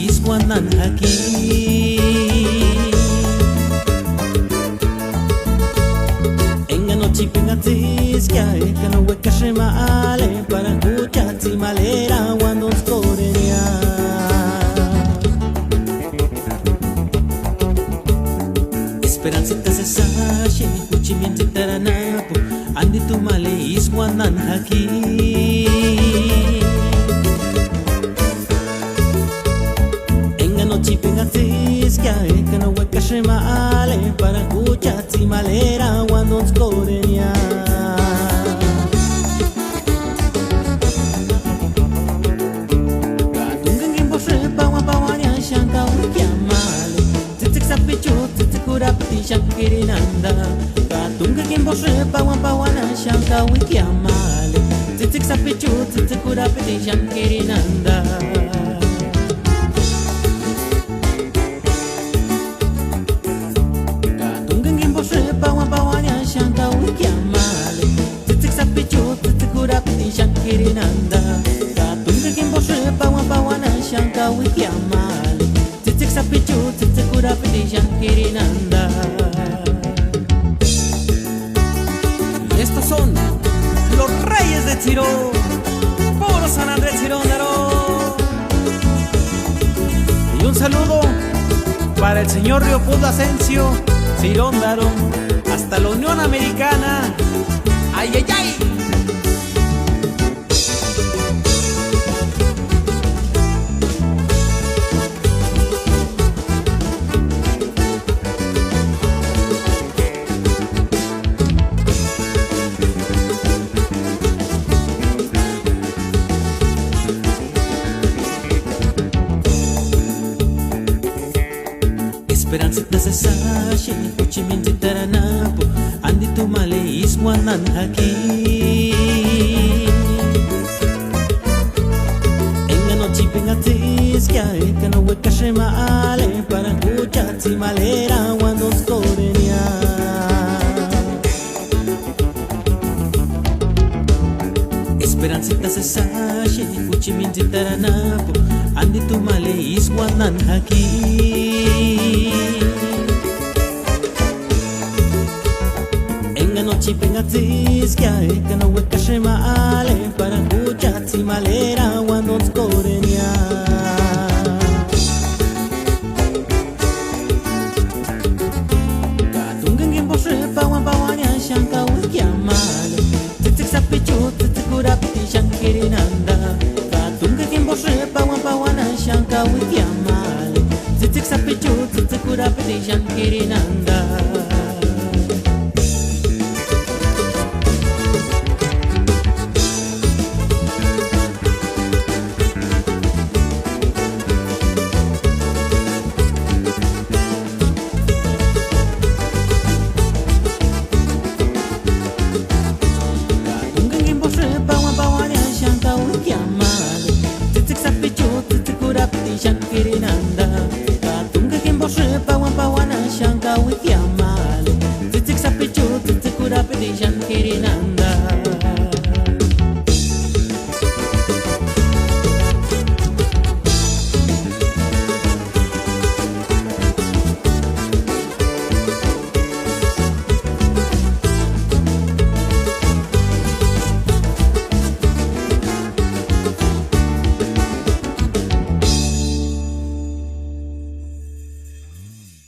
iswanan aquí. Engano chipengatis que no hueca shemale para kuchatsi malera cuando scorenia. Esperancita se sache, cuchimiento taranapo, andi tu male iswanan aquí. Chipengatis que no hueca shemale para kuchatsi malera cuando scorenia. Katungan gimbo shepa wapawanya shanka wikiamale tzitzik sapichu tzitzikurapi shankirinanda. Katungan gimbo shepa wapawanya shanka wikiamale tzitzik sapichu tzitzikurapi shankirinanda. Shanka wikiamale tzitzik sapichu tzitzikurapi shankirinanda. Katunga gimbo shepa wapawana shanka wikiamale tzitzik sapichu tzitzikurapi shankirinanda. Y estos son los reyes de Chiró, puro San Andrés Chiróndaro. Y un saludo para el señor Leopoldo Asensio Chiróndaro hasta la Unión Americana. ¡Ay, ay, ay! Esperancita se sache, cuchimiento taranapo, andi tu male iswanan aquí. Engano chipengatis que no hueca shemale para kuchatsi malera cuando scorenia. Esperancita se sache, cuchimiento taranapo, andi tu male iswanan aquí. Engano chipengatis que no hueca shemale para kuchatsi malera cuando scorenia. Katungan gimbo shepa wapawanya shanka wikiamale tzitzik sapichu tzitzikurapi shankirinanda. Katungan gimbo shepa wapawana shanka wikiamale tzitzik sapichu tzitzikurapi shankirinanda.